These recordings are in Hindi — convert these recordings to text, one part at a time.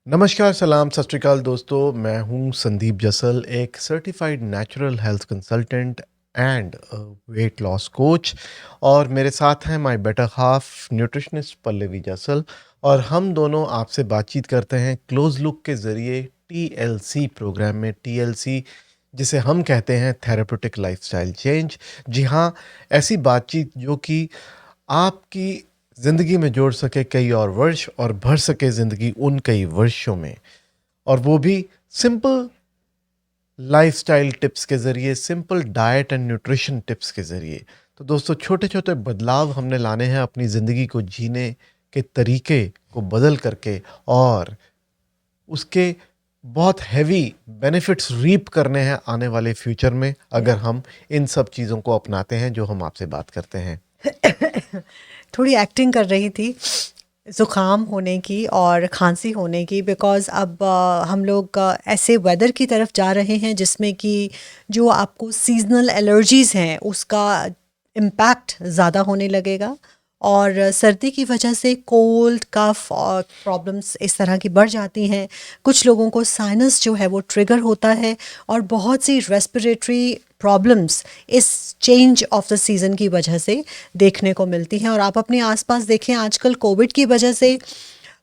नमस्कार, सलाम, सत श्री अकाल दोस्तों। मैं हूँ संदीप जसल, एक certified natural health consultant and weight loss coach. और मेरे साथ हैं my better half nutritionist Pallavi Jasal. और हम दोनों आपसे बातचीत करते हैं क्लोज लुक के ज़रिए टीएलसी प्रोग्राम में। टीएलसी जिसे हम कहते हैं थेरेपेटिक लाइफस्टाइल चेंज। जी हाँ, ऐसी बातचीत जो कि आपकी ज़िंदगी में जोड़ सके कई और वर्ष और भर सके ज़िंदगी उन कई वर्षों में, और वो भी सिंपल लाइफस्टाइल टिप्स के ज़रिए, simple diet and nutrition tips के ज़रिए। तो दोस्तों, छोटे छोटे बदलाव हमने लाने हैं अपनी ज़िंदगी को जीने के तरीके को बदल करके, और उसके बहुत हैवी बेनिफिट्स रीप करने हैं आने वाले फ्यूचर में, अगर हम इन सब चीज़ों को अपनाते हैं जो हम आपसे बात करते हैं। थोड़ी एक्टिंग कर रही थी ज़ुकाम होने की और खांसी होने की, बिकॉज़ अब हम लोग ऐसे वेदर की तरफ जा रहे हैं जिसमें कि जो आपको सीजनल एलर्जीज़ हैं उसका इम्पैक्ट ज़्यादा होने लगेगा। और सर्दी की वजह से कोल्ड कफ और प्रॉब्लम्स इस तरह की बढ़ जाती हैं। कुछ लोगों को साइनस जो है वो ट्रिगर होता है, और बहुत सी रेस्पिरेटरी प्रॉब्लम्स इस चेंज ऑफ द सीज़न की वजह से देखने को मिलती हैं। और आप अपने आसपास देखें, आजकल कोविड की वजह से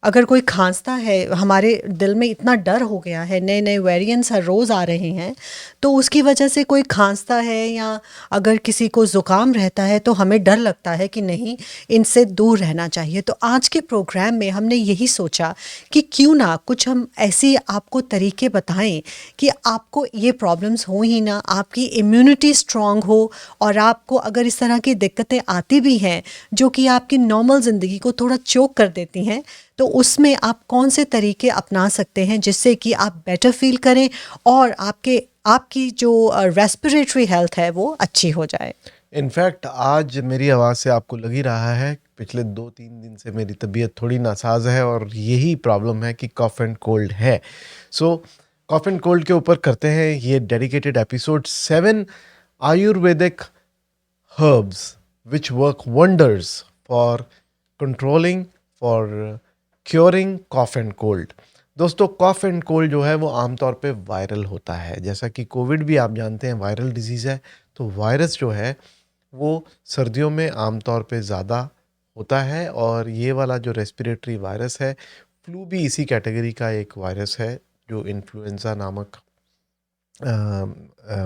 अगर कोई खांसता है, हमारे दिल में इतना डर हो गया है, नए नए वेरिएंट्स हर रोज़ आ रहे हैं, तो उसकी वजह से कोई खांसता है या अगर किसी को ज़ुकाम रहता है तो हमें डर लगता है कि नहीं, इनसे दूर रहना चाहिए। तो आज के प्रोग्राम में हमने यही सोचा कि क्यों ना कुछ हम ऐसी आपको तरीके बताएं कि आपको ये प्रॉब्लम्स हो ही ना, आपकी इम्यूनिटी स्ट्रांग हो, और आपको अगर इस तरह की दिक्कतें आती भी हैं जो कि आपकी नॉर्मल ज़िंदगी को थोड़ा चोक कर देती हैं, तो उसमें आप कौन से तरीके अपना सकते हैं जिससे कि आप बेटर फील करें और आपकी जो रेस्पिरेटरी हेल्थ है वो अच्छी हो जाए। इनफैक्ट आज मेरी आवाज़ से आपको लग ही रहा है, पिछले 2-3 दिन से मेरी तबीयत थोड़ी नासाज है, और यही प्रॉब्लम है कि कॉफ़ एंड कोल्ड है। सो कॉफ़ एंड कोल्ड के ऊपर करते हैं ये dedicated episode, 7 Ayurvedic herbs which work wonders for controlling, for curing cough and cold. दोस्तों, कॉफ़ एंड कोल्ड जो है वो आमतौर पे वायरल होता है, जैसा कि कोविड भी आप जानते हैं वायरल डिजीज़ है। तो वायरस जो है वो सर्दियों में आमतौर पे ज़्यादा होता है, और ये वाला जो रेस्पिरेटरी वायरस है, फ्लू भी इसी कैटेगरी का एक वायरस है, जो इन्फ्लुएंजा नामक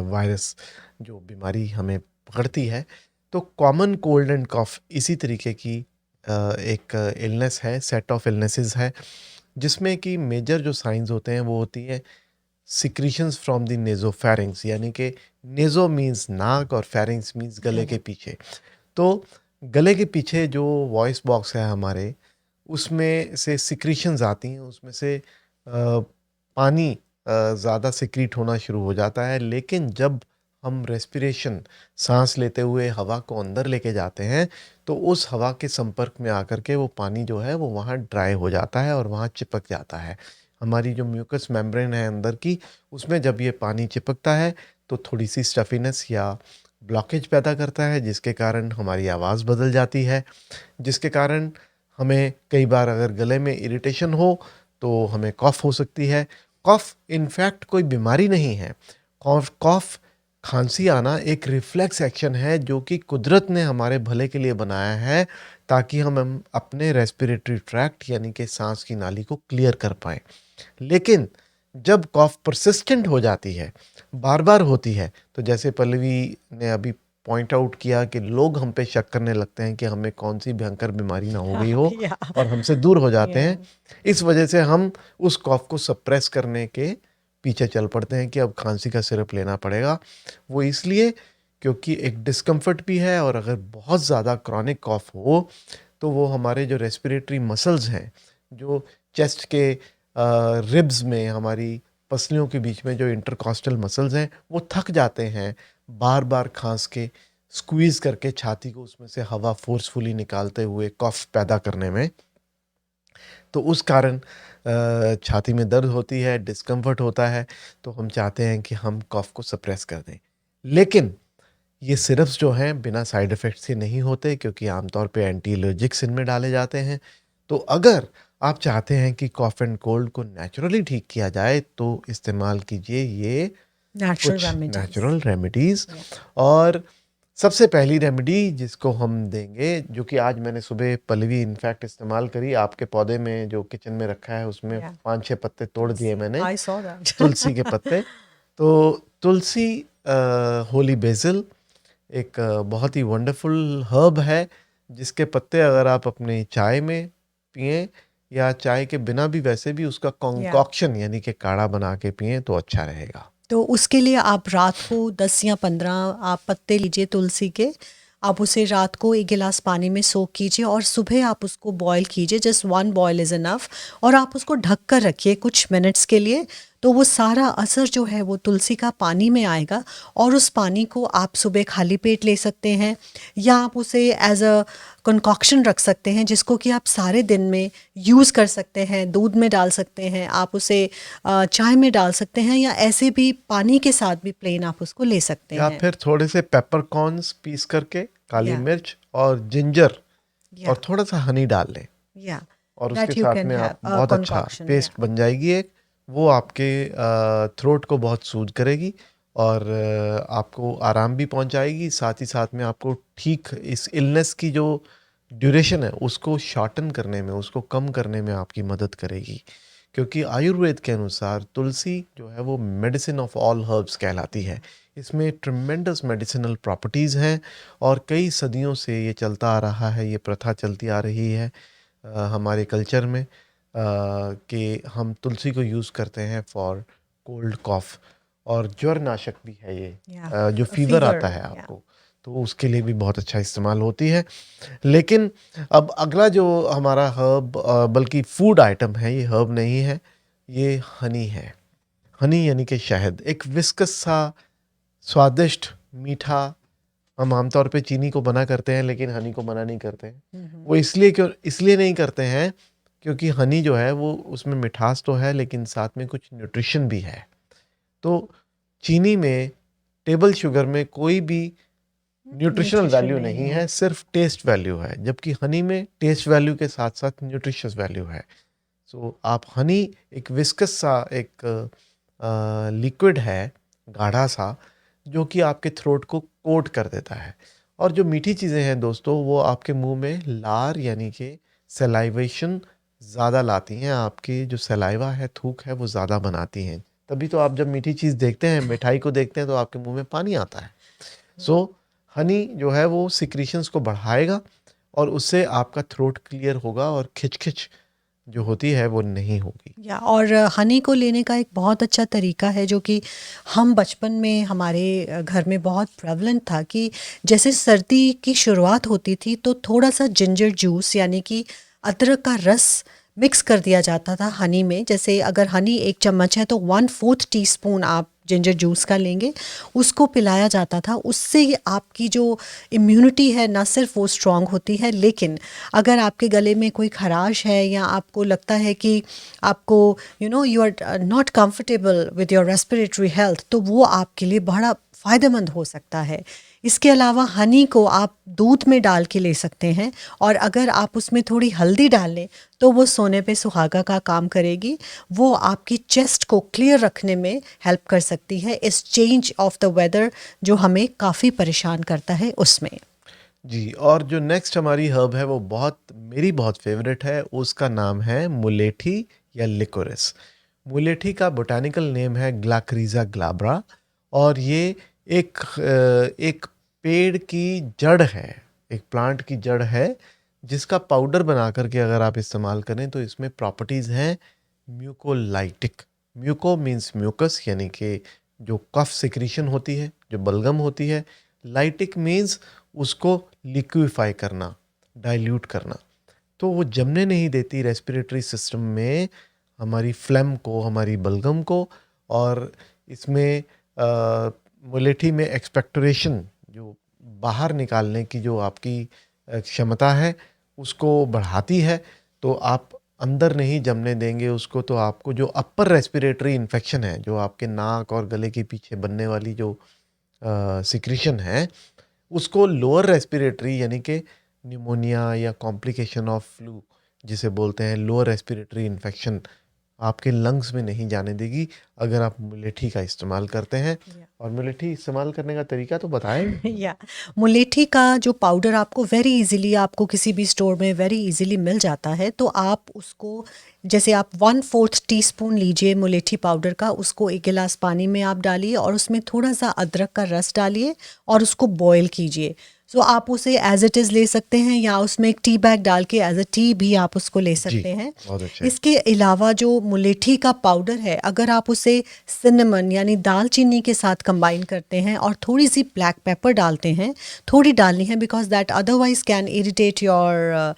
वायरस जो बीमारी हमें पकड़ती है। तो कॉमन कोल्ड एंड कॉफ इसी तरीके की एक इलनेस है, सेट ऑफ इलनेसेस है, जिसमें कि मेजर जो साइंस होते हैं वो होती है सिक्रीशंस फ्रॉम द नेजोफेरिंग्स, यानी कि नेजो मीन्स नाक और फेरिंग्स मीन्स गले के पीछे। तो गले के पीछे जो वॉइस बॉक्स है हमारे, उसमें से सिक्रीशंस आती हैं, उसमें से पानी ज़्यादा सिक्रीट होना शुरू हो जाता है। लेकिन जब हम रेस्पिरेशन, सांस लेते हुए हवा को अंदर लेके जाते हैं, तो उस हवा के संपर्क में आकर के वो पानी जो है वो वहाँ ड्राई हो जाता है और वहाँ चिपक जाता है। हमारी जो म्यूकस मेम्ब्रेन है अंदर की, उसमें जब ये पानी चिपकता है तो थोड़ी सी स्टफीनेस या ब्लॉकेज पैदा करता है, जिसके कारण हमारी आवाज़ बदल जाती है, जिसके कारण हमें कई बार अगर गले में इरिटेशन हो तो हमें कॉफ़ हो सकती है। कॉफ़ इनफैक्ट कोई बीमारी नहीं है। कॉफ़ कॉफ़ खांसी आना एक रिफ्लेक्स एक्शन है जो कि कुदरत ने हमारे भले के लिए बनाया है, ताकि हम अपने रेस्पिरेटरी ट्रैक्ट यानी कि सांस की नाली को क्लियर कर पाएँ। लेकिन जब कॉफ़ परसिस्टेंट हो जाती है, बार-बार होती है, तो जैसे पल्लवी ने अभी पॉइंट आउट किया कि लोग हम पे शक करने लगते हैं कि हमें कौन-सी भयंकर बीमारी ना हो गई हो, या और हमसे दूर हो जाते या हैं। इस वजह से हम उस कॉफ़ को सप्रेस करने के पीछे चल पड़ते हैं कि अब खांसी का सिरप लेना पड़ेगा। वो इसलिए क्योंकि एक डिस्कम्फ़र्ट भी है, और अगर बहुत ज़्यादा क्रॉनिक कॉफ़ हो, तो वो हमारे जो रेस्पिरेटरी मसल्स हैं, जो चेस्ट के रिब्स में, हमारी पसलियों के बीच में जो इंटरकॉस्टल मसल्स हैं, वो थक जाते हैं बार-बार खाँस के, स्क्वीज़ करके छाती को उसमें से हवा फ़ोर्सफुली निकालते हुए कफ़ पैदा करने में। तो उस कारण छाती में दर्द होती है, डिस्कम्फ़र्ट होता है, तो हम चाहते हैं कि हम कफ़ को सप्रेस कर दें। लेकिन ये सिरप्स जो हैं बिना साइड इफ़ेक्ट से नहीं होते, क्योंकि आमतौर पे एंटी एलर्जिक्स इनमें डाले जाते हैं। तो अगर आप चाहते हैं कि कॉफ़ एंड कोल्ड को नेचुरली ठीक किया जाए तो इस्तेमाल कीजिए ये नेचुरल कुछ रेमेडीज। Natural remedies. या और सबसे पहली रेमेडी जिसको हम देंगे, जो कि आज मैंने सुबह पलवी इनफैक्ट इस्तेमाल करी, आपके पौधे में जो किचन में रखा है उसमें या 5-6 पत्ते तोड़ दिए तुलसी, मैंने, आई सॉ दैट। तुलसी के पत्ते। तो तुलसी होली बेसिल एक बहुत ही वंडरफुल हर्ब है, जिसके पत्ते अगर आप अपनी चाय में पिएँ या चाय के बिना भी वैसे भी उसका या कॉन्कॉक्शन यानी कि काढ़ा बना के पिएँ तो अच्छा रहेगा। तो उसके लिए आप रात को 10 या 15 आप पत्ते लीजिए तुलसी के, आप उसे रात को 1 गिलास पानी में सोक कीजिए और सुबह आप उसको बॉईल कीजिए, जस्ट 1 बॉयल इज़ इनफ। और आप उसको ढक कर रखिए कुछ मिनट्स के लिए, तो वो सारा असर जो है वो तुलसी का पानी में आएगा और उस पानी को आप सुबह खाली पेट ले सकते हैं, या आप उसे एज अ कंकॉक्शन रख सकते हैं जिसको कि आप सारे दिन में यूज़ कर सकते हैं। दूध में डाल सकते हैं, आप उसे चाय में डाल सकते हैं, या ऐसे भी पानी के साथ भी प्लेन आप उसको ले सकते या हैं। फिर थोड़े से पेपरकॉर्न्स पीस करके, काली या मिर्च और जिंजर या और थोड़ा सा हनी डाल लें, या और उसके दैट यू साथ कैन में आप हैव अ बहुत अच्छा कंकॉक्शन। या पेस्ट बन जाएगी एक। वो आपके थ्रोट को बहुत सूद करेगी और आपको आराम भी पहुंचाएगी, साथ ही साथ में आपको ठीक इस इलनेस की जो ड्यूरेशन है उसको शॉर्टन करने में, उसको कम करने में आपकी मदद करेगी। क्योंकि आयुर्वेद के अनुसार तुलसी जो है वो मेडिसिन ऑफ ऑल हर्ब्स कहलाती है। इसमें ट्रिमेंडस मेडिसिनल प्रॉपर्टीज़ हैं और कई सदियों से ये चलता आ रहा है, ये प्रथा चलती आ रही है हमारे कल्चर में, कि हम तुलसी को यूज़ करते हैं फॉर कोल्ड कॉफ़, और ज्वर नाशक भी है ये। या जो फीवर आता फीवर। है या आपको तो उसके लिए भी बहुत अच्छा इस्तेमाल होती है। लेकिन अब अगला जो हमारा हर्ब, बल्कि फूड आइटम है, ये हर्ब नहीं है, ये हनी है। हनी यानी कि शहद, एक विस्कस सा स्वादिष्ट मीठा। हम आमतौर पे चीनी को मना करते हैं लेकिन हनी को मना नहीं करते हैं। वो इसलिए नहीं करते हैं क्योंकि हनी जो है वो उसमें मिठास तो है लेकिन साथ में कुछ न्यूट्रिशन भी है। तो चीनी में, टेबल शुगर में कोई भी न्यूट्रिशनल न्यूट्रिशन वैल्यू नहीं नहीं है। है, सिर्फ टेस्ट वैल्यू है, जबकि हनी में टेस्ट वैल्यू के साथ साथ न्यूट्रिशियस वैल्यू है। सो आप हनी, एक विस्कस सा एक लिक्विड है, गाढ़ा सा, जो कि आपके थ्रोट को कोट कर देता है। और जो मीठी चीज़ें हैं दोस्तों, वो आपके मुंह में लार यानी कि सलाइवेशन ज़्यादा लाती हैं, आपकी जो सलाइवा है, थूक है, वो ज़्यादा बनाती हैं। तभी तो आप जब मीठी चीज़ देखते हैं, मिठाई को देखते हैं, तो आपके मुंह में पानी आता है। सो हनी जो है वो सिक्रीशंस को बढ़ाएगा और उससे आपका थ्रोट क्लियर होगा और खिच-खिच जो होती है वो नहीं होगी। या और हनी को लेने का एक बहुत अच्छा तरीका है जो कि हम बचपन में हमारे घर में बहुत प्रेवलेंट था, कि जैसे सर्दी की शुरुआत होती थी तो थोड़ा सा जिंजर जूस यानी कि अदरक का रस मिक्स कर दिया जाता था हनी में। जैसे अगर हनी 1 चम्मच है तो 1/4 टीस्पून आप जिंजर जूस का लेंगे, उसको पिलाया जाता था। उससे आपकी जो इम्यूनिटी है ना सिर्फ वो स्ट्रांग होती है, लेकिन अगर आपके गले में कोई खराश है या आपको लगता है कि आपको you are not comfortable with your respiratory health, तो वो आपके लिए बड़ा फ़ायदेमंद हो सकता है। इसके अलावा हनी को आप दूध में डाल के ले सकते हैं, और अगर आप उसमें थोड़ी हल्दी डाल लें तो वो सोने पे सुहागा का काम करेगी। वो आपकी चेस्ट को क्लियर रखने में हेल्प कर सकती है इस चेंज ऑफ द वेदर जो हमें काफ़ी परेशान करता है उसमें। जी, और जो नेक्स्ट हमारी हर्ब है वो मेरी बहुत फ़ेवरेट है, उसका नाम है मुलेठी या लिकोरिस। मुलेठी का बॉटेनिकल नेम है ग्लाक्रीज़ा ग्लाब्रा, और ये एक पेड़ की जड़ है, एक प्लांट की जड़ है, जिसका पाउडर बना कर के अगर आप इस्तेमाल करें तो इसमें प्रॉपर्टीज़ हैं म्यूकोलाइटिक। म्यूको मीन्स म्यूकस यानी कि जो कफ सिक्रीशन होती है, जो बलगम होती है। लाइटिक मीन्स उसको लिक्विफाई करना, डाइल्यूट करना। तो वो जमने नहीं देती रेस्पिरेटरी सिस्टम में हमारी फ्लेम को, हमारी बलगम को। और इसमें मुलेठी में एक्सपेक्टोरेशन, जो बाहर निकालने की जो आपकी क्षमता है, उसको बढ़ाती है। तो आप अंदर नहीं जमने देंगे उसको, तो आपको जो अपर रेस्पिरेटरी इन्फेक्शन है, जो आपके नाक और गले के पीछे बनने वाली जो सिक्रीशन है, उसको लोअर रेस्पिरेटरी यानी कि निमोनिया या कॉम्प्लिकेशन ऑफ फ्लू जिसे बोलते हैं लोअर रेस्पिरेटरी इन्फेक्शन, आपके लंग्स में नहीं जाने देगी अगर आप मुलेठी का इस्तेमाल करते हैं। और मुलेठी इस्तेमाल करने का तरीका तो बताएं। या मुलेठी का जो पाउडर आपको वेरी इजीली, आपको किसी भी स्टोर में वेरी इजीली मिल जाता है, तो आप उसको, जैसे आप 1/4 टीस्पून लीजिए मुलेठी पाउडर का, उसको एक गिलास पानी में आप डालिए और उसमें थोड़ा सा अदरक का रस डालिए और उसको बॉयल कीजिए। सो आप उसे एज इट इज़ ले सकते हैं या उसमें एक टी बैग डाल के एज अ टी भी आप उसको ले जी, सकते हैं। बहुत अच्छे। इसके अलावा जो मुलेठी का पाउडर है, अगर आप उसे सिनेमन यानी दालचीनी के साथ कंबाइन करते हैं और थोड़ी सी ब्लैक पेपर डालते हैं, थोड़ी डालनी है because that otherwise can irritate your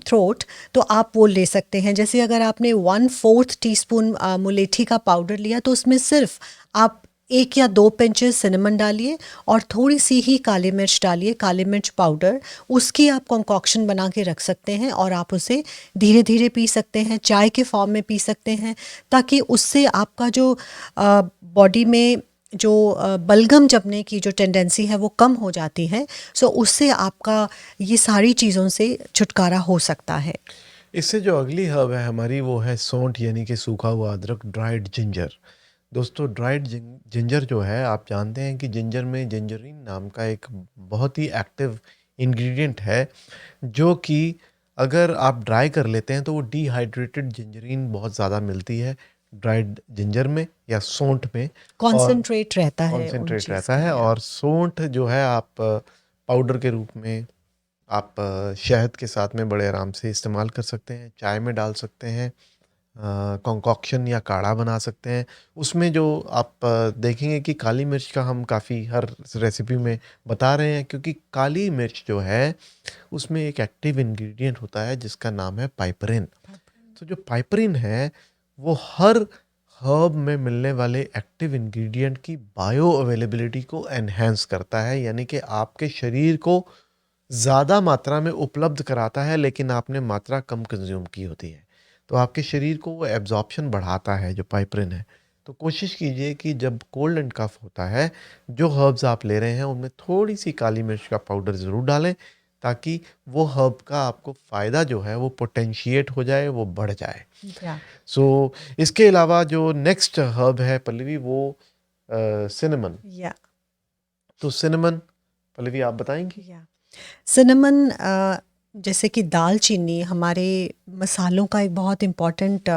throat, तो आप वो ले सकते हैं। जैसे अगर आपने 1/4 टीस्पून मुलेठी का पाउडर लिया तो उसमें सिर्फ आप 1 या 2 पिंचेस सिनेमन डालिए और थोड़ी सी ही काली मिर्च डालिए, काली मिर्च पाउडर, उसकी आप कंकॉक्शन बना के रख सकते हैं और आप उसे धीरे धीरे पी सकते हैं, चाय के फॉर्म में पी सकते हैं, ताकि उससे आपका जो बॉडी में जो बलगम जमने की जो टेंडेंसी है वो कम हो जाती है। सो उससे आपका ये सारी चीज़ों से छुटकारा हो सकता है। इससे जो अगली हर्ब है हमारी वो है सौंठ, यानी कि सूखा हुआ अदरक, ड्राइड जिंजर। दोस्तों, ड्राइड जिंजर जो है, आप जानते हैं कि जिंजर में जिंजरीन नाम का एक बहुत ही एक्टिव इंग्रेडिएंट है, जो कि अगर आप ड्राई कर लेते हैं तो वो डिहाइड्रेटेड जिंजरीन बहुत ज़्यादा मिलती है ड्राइड जिंजर में या सौंठ में। और कॉन्सेंट्रेट रहता है उन कॉन्सेंट्रेट चीज़ रहता का, है। या और सौंठ जो है आप पाउडर के रूप में आप शहद के साथ में बड़े आराम से इस्तेमाल कर सकते हैं, चाय में डाल सकते हैं, कंकॉक्शन या काढ़ा बना सकते हैं। उसमें जो आप देखेंगे कि काली मिर्च का हम काफ़ी हर रेसिपी में बता रहे हैं, क्योंकि काली मिर्च जो है उसमें एक एक्टिव इंग्रेडिएंट होता है जिसका नाम है पाइपरिन। तो जो पाइपरिन है वो हर हर्ब में मिलने वाले एक्टिव इंग्रेडिएंट की बायो अवेलेबिलिटी को एनहेंस करता है, यानी कि आपके शरीर को ज़्यादा मात्रा में उपलब्ध कराता है, लेकिन आपने मात्रा कम कंज्यूम की होती है। तो आपके शरीर को वो एब्जॉर्प्शन बढ़ाता है जो पाइपरिन है। तो कोशिश कीजिए कि जब कोल्ड एंड कफ होता है, जो हर्ब्स आप ले रहे हैं उनमें थोड़ी सी काली मिर्च का पाउडर ज़रूर डालें, ताकि वो हर्ब का आपको फ़ायदा जो है वो पोटेंशिएट हो जाए, वो बढ़ जाए। या सो इसके अलावा जो नेक्स्ट हर्ब है पल्लवी, वो सिनेमन। या तो सिनेमन, पल्लवी आप बताएंगी? या सिनेमन, जैसे कि दालचीनी हमारे मसालों का एक बहुत इम्पॉर्टेंट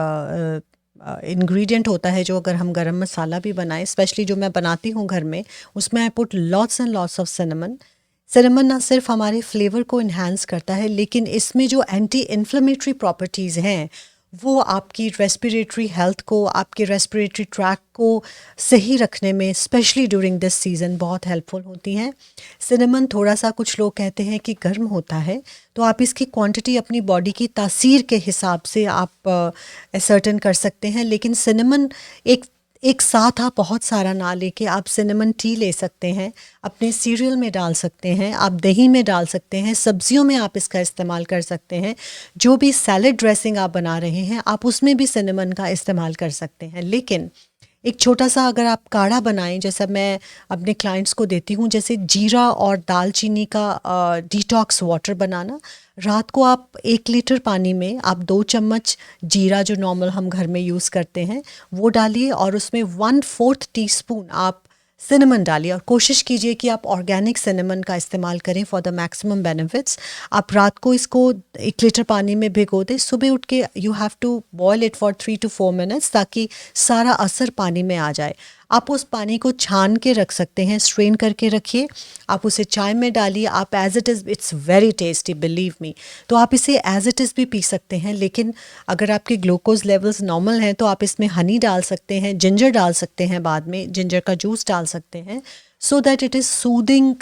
इंग्रेडिएंट होता है, जो अगर हम गरम मसाला भी बनाएं, स्पेशली जो मैं बनाती हूँ घर में, उसमें I put lots and lots of cinnamon. Cinnamon ना सिर्फ हमारे फ्लेवर को इन्हांस करता है, लेकिन इसमें जो एंटी इन्फ्लेमेटरी प्रॉपर्टीज़ हैं वो आपकी रेस्पिरेटरी हेल्थ को, आपके रेस्पिरेटरी ट्रैक को सही रखने में, स्पेशली ड्यूरिंग दिस सीज़न, बहुत हेल्पफुल होती हैं। सिनेमन थोड़ा सा, कुछ लोग कहते हैं कि गर्म होता है, तो आप इसकी क्वांटिटी अपनी बॉडी की तासीर के हिसाब से आप असर्टन कर सकते हैं। लेकिन सिनेमन एक एक साथ आप बहुत सारा ना लेके आप सिनेमन टी ले सकते हैं, अपने सीरियल में डाल सकते हैं, आप दही में डाल सकते हैं, सब्जियों में आप इसका इस्तेमाल कर सकते हैं। जो भी सैलड ड्रेसिंग आप बना रहे हैं, आप उसमें भी सिनेमन का इस्तेमाल कर सकते हैं। लेकिन एक छोटा सा अगर आप काढ़ा बनाएं, जैसा मैं अपने क्लाइंट्स को देती हूँ, जैसे जीरा और दालचीनी का डिटॉक्स वाटर बनाना, रात को आप 1 लीटर पानी में आप 2 चम्मच जीरा, जो नॉर्मल हम घर में यूज़ करते हैं, वो डालिए और उसमें 1/4 टीस्पून आप सिनेमन डालिए और कोशिश कीजिए कि आप ऑर्गेनिक सिनेमन का इस्तेमाल करें फॉर द मैक्सिमम बेनिफिट्स। आप रात को इसको 1 लीटर पानी में भिगो दें, सुबह उठ के you have to boil it for 3 to 4 minutes, ताकि सारा असर पानी में आ जाए। आप उस पानी को छान के रख सकते हैं, स्ट्रेन करके रखिए, आप उसे चाय में डालिए, आप as it is, it's very tasty, believe me. तो आप इसे एज इट इज़ भी पी सकते हैं, लेकिन अगर आपके ग्लूकोज लेवल्स नॉर्मल हैं तो आप इसमें हनी डाल सकते हैं, जिंजर डाल सकते हैं, बाद में जिंजर का जूस डाल सकते हैं, so that it is soothing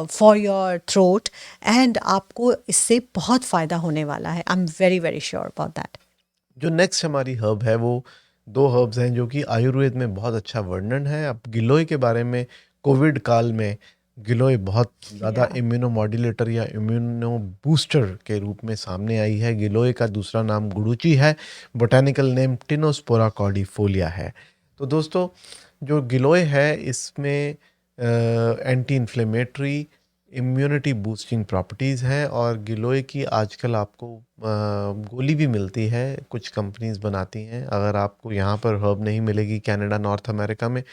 for your throat, and आपको इससे बहुत फ़ायदा होने वाला है। I am very very sure about that. जो नेक्स्ट हमारी हर्ब है वो दो हर्ब्स हैं जो कि आयुर्वेद में बहुत अच्छा वर्णन है। अब गिलोय के बारे में, कोविड काल में गिलोय बहुत ज़्यादा Yeah. इम्यूनो मॉड्यूलेटर या इम्यूनो बूस्टर के रूप में सामने आई है। गिलोय का दूसरा नाम गुडुचि है, बोटेनिकल नेम टिनोस्पोरा कॉर्डिफोलिया है। तो दोस्तों, जो गिलोय है इसमें anti inflammatory, immunity boosting properties हैं और गिलोय की आजकल आपको गोली भी मिलती है, कुछ कंपनीज बनाती हैं। अगर आपको यहाँ पर हर्ब नहीं मिलेगी कनाडा, नॉर्थ अमेरिका में,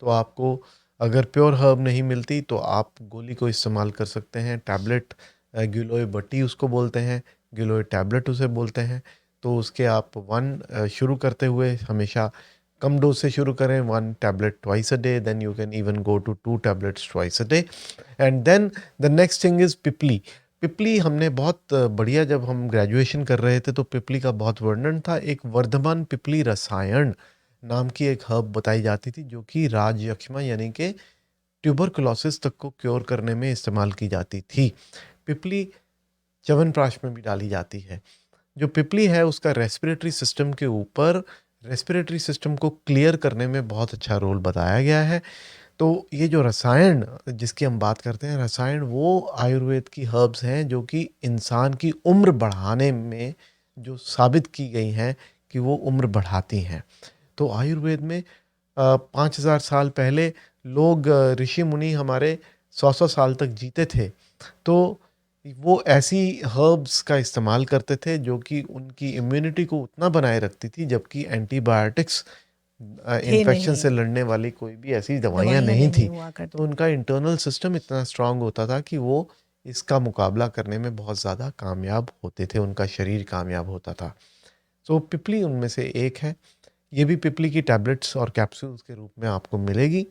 तो आपको अगर प्योर हर्ब नहीं मिलती तो आप गोली को इस्तेमाल कर सकते हैं। टैबलेट गिलोय बटी उसको बोलते हैं, गिलोय टैबलेट उसे बोलते हैं। तो उसके आप शुरू करते हुए हमेशा कम डोज से शुरू करें, 1 tablet twice a day, then you can even go to 2 tablets twice a day. And then the next thing is pipli. पिपली हमने बहुत बढ़िया, जब हम ग्रेजुएशन कर रहे थे तो पिपली का बहुत वर्णन था। एक वर्धमान पिपली रसायन नाम की एक हर्ब बताई जाती थी जो कि राजयक्ष्मा यानी कि ट्यूबरकुलोसिस तक को क्योर करने में इस्तेमाल की जाती थी। पिपली च्यवनप्राश में भी डाली जाती है। जो पिपली है उसका रेस्पिरेटरी सिस्टम के ऊपर, रेस्पिरेटरी सिस्टम को क्लियर करने में बहुत अच्छा रोल बताया गया है। तो ये जो रसायन जिसकी हम बात करते हैं, रसायन वो आयुर्वेद की हर्ब्स हैं जो कि इंसान की उम्र बढ़ाने में जो साबित की गई हैं कि वो उम्र बढ़ाती हैं। तो आयुर्वेद में 5000 साल पहले लोग, ऋषि मुनि हमारे 100-100 साल तक जीते थे। तो वो ऐसी हर्ब्स का इस्तेमाल करते थे जो कि उनकी इम्यूनिटी को उतना बनाए रखती थी, जबकि एंटीबायोटिक्स, थे इन्फेक्शन नहीं, से लड़ने वाली कोई भी ऐसी दवाइयाँ दवाइयाँ नहीं नहीं थी। हुआ तो करती। उनका इंटरनल सिस्टम इतना स्ट्रांग होता था कि वो इसका मुकाबला करने में बहुत ज़्यादा कामयाब होते थे, उनका शरीर कामयाब होता था। तो पिपली उनमें से एक है। ये भी पिपली की टैबलेट्स और कैप्सूल्स के रूप में आपको मिलेगी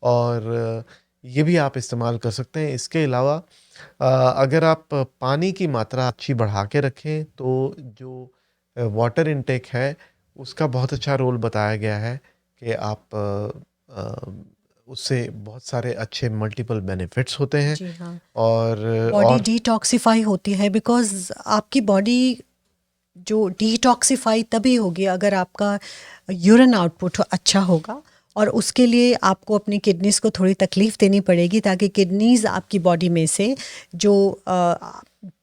और ये भी आप इस्तेमाल कर सकते हैं। इसके अलावा अगर आप पानी की मात्रा अच्छी बढ़ा के रखें तो जो वाटर इनटेक है उसका बहुत अच्छा रोल बताया गया है कि आप उससे बहुत सारे अच्छे मल्टीपल बेनिफिट्स होते हैं। जी हाँ, और बॉडी और डिटॉक्सिफाई होती है बिकॉज़ आपकी बॉडी जो डिटॉक्सिफाई तभी होगी अगर आपका यूरिन आउटपुट अच्छा होगा, और उसके लिए आपको अपनी किडनीज़ को थोड़ी तकलीफ़ देनी पड़ेगी ताकि किडनीज़ आपकी बॉडी में से जो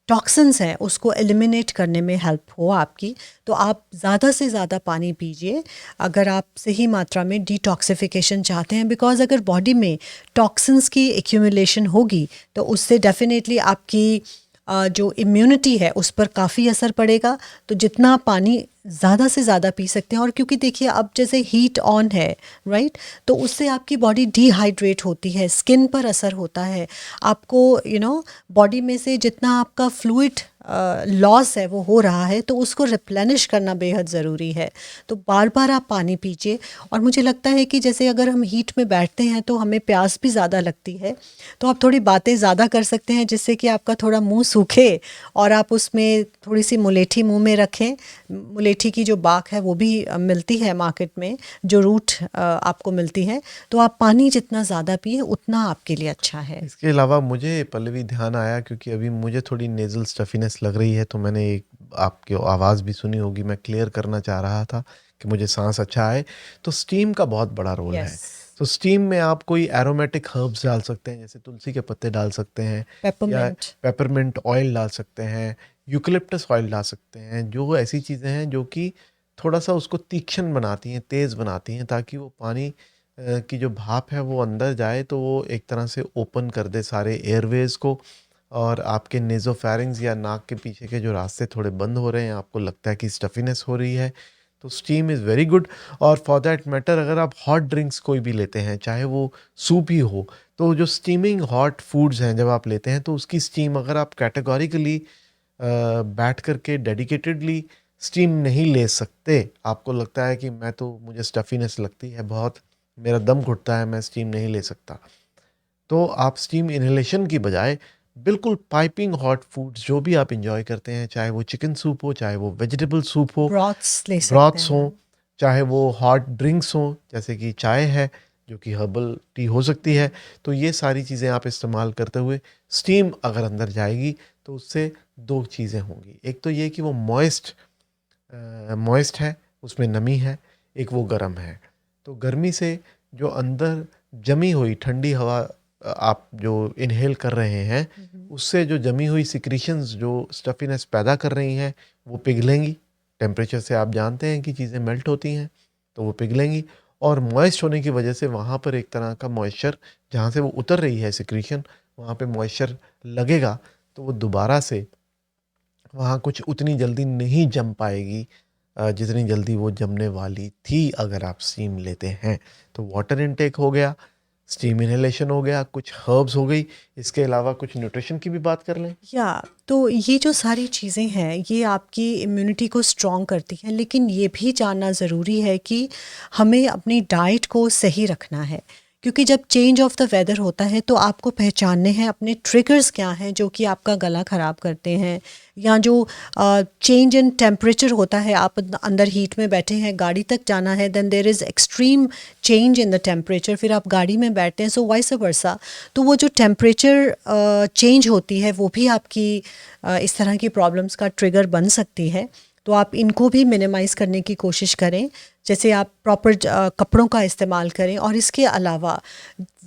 टॉक्सिन्स हैं उसको एलिमिनेट करने में हेल्प हो आपकी। तो आप ज़्यादा से ज़्यादा पानी पीजिए अगर आप सही मात्रा में डिटॉक्सिफिकेशन चाहते हैं, बिकॉज़ अगर बॉडी में टॉक्सिन्स की एक्यूमुलेशन होगी तो उससे डेफिनेटली आपकी जो इम्यूनिटी है उस पर काफ़ी असर पड़ेगा। तो जितना आप पानी ज़्यादा से ज़्यादा पी सकते हैं, और क्योंकि देखिए अब जैसे हीट ऑन है, राइट, तो उससे आपकी बॉडी डिहाइड्रेट होती है, स्किन पर असर होता है। आपको बॉडी में से जितना आपका फ्लूइड लॉस है वो हो रहा है, तो उसको रिप्लेनिश करना बेहद ज़रूरी है। तो बार बार आप पानी पीजिए। और मुझे लगता है कि जैसे अगर हम हीट में बैठते हैं तो हमें प्यास भी ज़्यादा लगती है, तो आप थोड़ी बातें ज़्यादा कर सकते हैं जिससे कि आपका थोड़ा मुंह सूखे और आप उसमें थोड़ी सी मुलेठी मुंह में रखें। मुलेठी की जो बाक है वो भी मिलती है मार्केट में, जो रूट आपको मिलती है। तो आप पानी जितना ज़्यादा पिए उतना आपके लिए अच्छा है। इसके अलावा मुझे पल्लवी ध्यान आया, क्योंकि अभी मुझे थोड़ी नेज़ल स्टफीनेस लग रही है, तो मैंने एक आपकी आवाज़ भी सुनी होगी, मैं क्लियर करना चाह रहा था कि मुझे सांस अच्छा आए। तो स्टीम का बहुत बड़ा रोल यस, है। तो स्टीम में आप कोई एरोमेटिक हर्ब्स डाल सकते हैं, जैसे तुलसी के पत्ते डाल सकते हैं, या पेपरमिंट। पेपरमिंट ऑयल डाल सकते हैं, यूकलिप्टस ऑयल डाल सकते हैं, जो ऐसी चीज़ें हैं जो कि थोड़ा सा उसको तीक्ष्ण बनाती हैं, तेज़ बनाती हैं, ताकि वो पानी की जो भाप है वो अंदर जाए, तो वो एक तरह से ओपन कर दे सारे एयरवेज़ को, और आपके नेज़ोफेरिंग्स या नाक के पीछे के जो रास्ते थोड़े बंद हो रहे हैं, आपको लगता है कि स्टफीनेस हो रही है, तो स्टीम इज़ वेरी गुड। और फॉर दैट मैटर अगर आप हॉट ड्रिंक्स कोई भी लेते हैं, चाहे वो सूप ही हो, तो जो स्टीमिंग हॉट फूड्स हैं जब आप लेते हैं तो उसकी स्टीम अगर आप कैटेगोरिकली बैठ कर के डेडिकेटेडली स्टीम नहीं ले सकते, आपको लगता है कि मुझे स्टफीनेस लगती है बहुत, मेरा दम घुटता है, मैं स्टीम नहीं ले सकता, तो आप स्टीम इन्हेलेशन की बजाय बिल्कुल पाइपिंग हॉट फूड्स जो भी आप इंजॉय करते हैं, चाहे वो चिकन सूप हो, चाहे वो वेजिटेबल सूप हो, ब्रॉथ्स ले सकते ब्रॉथ्स हैं हों, हम। चाहे वो हॉट ड्रिंक्स हों, जैसे कि चाय है जो कि हर्बल टी हो सकती है, तो ये सारी चीज़ें आप इस्तेमाल करते हुए स्टीम अगर अंदर जाएगी तो उससे दो चीज़ें होंगी। एक तो ये कि वो मॉइस्ट है, उसमें नमी है, एक वो गर्म है। तो गर्मी से जो अंदर जमी हुई ठंडी हवा आप जो इनहेल कर रहे हैं, उससे जो जमी हुई सिक्रीशंस जो स्टफीनेस पैदा कर रही हैं वो पिघलेंगी। टेम्परेचर से आप जानते हैं कि चीज़ें मेल्ट होती हैं, तो वो पिघलेंगी, और मॉइस्ट होने की वजह से वहाँ पर एक तरह का मॉइस्चर, जहाँ से वो उतर रही है सिक्रीशन, वहाँ पे मॉइस्चर लगेगा तो वो दोबारा से वहाँ कुछ उतनी जल्दी नहीं जम पाएगी जितनी जल्दी वो जमने वाली थी अगर आप स्टीम लेते हैं। तो वाटर इनटेक हो गया, स्टीम इनहेलेशन हो गया, कुछ हर्ब्स हो गई, इसके अलावा कुछ न्यूट्रिशन की भी बात कर लें। या तो ये जो सारी चीज़ें हैं ये आपकी इम्यूनिटी को स्ट्रॉन्ग करती हैं, लेकिन ये भी जानना ज़रूरी है कि हमें अपनी डाइट को सही रखना है, क्योंकि जब चेंज ऑफ द वेदर होता है तो आपको पहचानने हैं अपने ट्रिगर्स क्या हैं जो कि आपका गला ख़राब करते हैं, या जो चेंज इन टेम्परेचर होता है, आप अंदर हीट में बैठे हैं, गाड़ी तक जाना है, then there is extreme change in the temperature, फिर आप गाड़ी में बैठते हैं, सो वाइस वर्सा। तो वो जो टेम्परेचर चेंज होती है वो भी आपकी इस तरह की प्रॉब्लम्स का ट्रिगर बन सकती है। तो आप इनको भी मिनिमाइज़ करने की कोशिश करें, जैसे आप प्रॉपर कपड़ों का इस्तेमाल करें, और इसके अलावा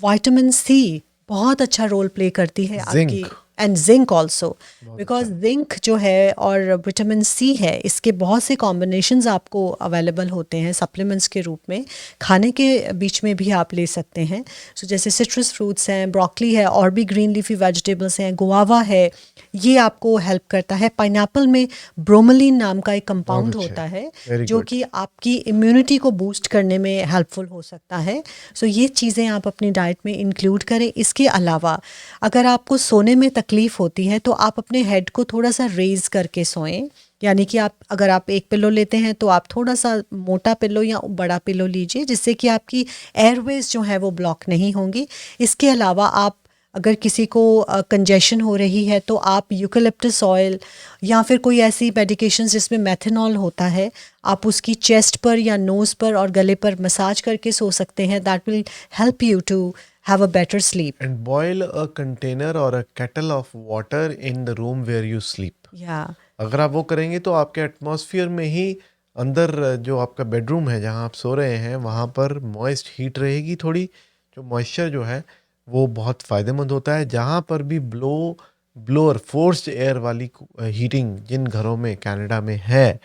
विटामिन सी बहुत अच्छा रोल प्ले करती है आपकी, जिंक एंड जिंक ऑल्सो, बहुत बिकॉज अच्छा। जिंक जो है और विटामिन सी है, इसके बहुत से कॉम्बिनेशंस आपको अवेलेबल होते हैं सप्लीमेंट्स के रूप में, खाने के बीच में भी आप ले सकते हैं। सो जैसे सिट्रस फ्रूट्स हैं, ब्रोकली है, और भी ग्रीन लीफी वेजिटेबल्स हैं, गुआवा है, ये आपको हेल्प करता है। पाइनएप्पल में ब्रोमोलिन नाम का एक बहुत कंपाउंड अच्छे, होता है वेरी जो गुड। कि आपकी इम्यूनिटी को बूस्ट करने में हेल्पफुल हो सकता है। सो ये चीज़ें आप अपनी डाइट में इंक्लूड करें। इसके अलावा अगर आपको सोने में तकलीफ़ होती है तो आप अपने हेड को थोड़ा सा रेज़ करके सोएं, यानी कि आप अगर आप एक पिलो लेते हैं तो आप थोड़ा सा मोटा पिलो या बड़ा पिलो लीजिए, जिससे कि आपकी एयरवेज जो है वो ब्लॉक नहीं होंगी। इसके अलावा आप अगर किसी को कंजेशन हो रही है तो आप यूकेलिप्टस ऑयल या फिर कोई ऐसी मेडिकेशंस जिसमें मेथनॉल होता है, आप उसकी चेस्ट पर या नोज़ पर और गले पर मसाज करके सो सकते हैं। That will help you to have a better sleep. And boil a container और a kettle of water in the room where you sleep. या अगर आप वो करेंगे तो आपके एटमॉस्फेयर में ही अंदर जो आपका बेडरूम है जहाँ आप सो रहे हैं वहाँ पर मॉइस्ट हीट रहेगी थोड़ी। जो मॉइस्चर जो है वो बहुत फ़ायदेमंद होता है। जहाँ पर भी ब्लोअर फोर्स्ड एयर वाली हीटिंग जिन घरों में कनाडा में है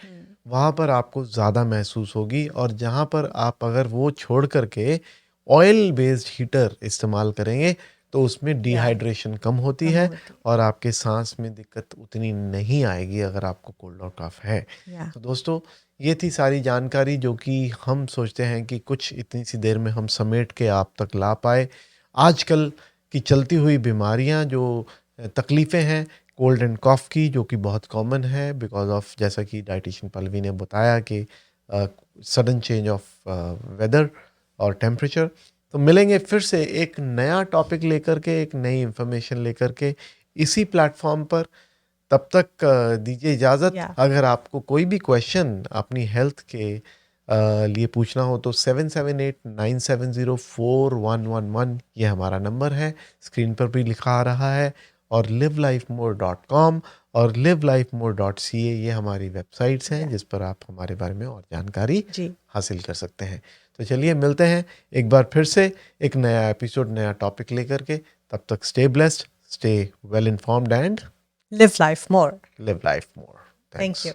वहाँ पर आपको ज़्यादा महसूस होगी। और जहाँ पर आप अगर वो छोड़ करके ऑयल बेस्ड हीटर इस्तेमाल करेंगे तो उसमें या डिहाइड्रेशन कम होती कम है होती और आपके सांस में दिक्कत उतनी नहीं आएगी अगर आपको कोल्ड और कफ है। या तो दोस्तों ये थी सारी जानकारी जो कि हम सोचते हैं कि कुछ इतनी सी देर में हम समेट के आप तक ला पाए। आजकल की चलती हुई बीमारियां जो तकलीफ़ें हैं कोल्ड एंड कॉफ़ की, जो कि बहुत कॉमन है बिकॉज ऑफ, जैसा कि डाइटिशियन पल्लवी ने बताया कि सडन चेंज ऑफ वेदर और टेम्परेचर। तो मिलेंगे फिर से एक नया टॉपिक लेकर के, एक नई इंफॉर्मेशन लेकर के इसी प्लेटफॉर्म पर। तब तक दीजिए इजाज़त। या अगर आपको कोई भी क्वेश्चन अपनी हेल्थ के लिए पूछना हो तो 7789704111 ये हमारा नंबर है, स्क्रीन पर भी लिखा आ रहा है। और livelifemore.com और livelifemore.ca ये हमारी वेबसाइट्स हैं या जिस पर आप हमारे बारे में और जानकारी जी, हासिल कर सकते हैं। तो चलिए मिलते हैं एक बार फिर से एक नया एपिसोड, नया टॉपिक लेकर के। तब तक stay blessed, stay well informed and live life more. Live life more. Thank thanks. You.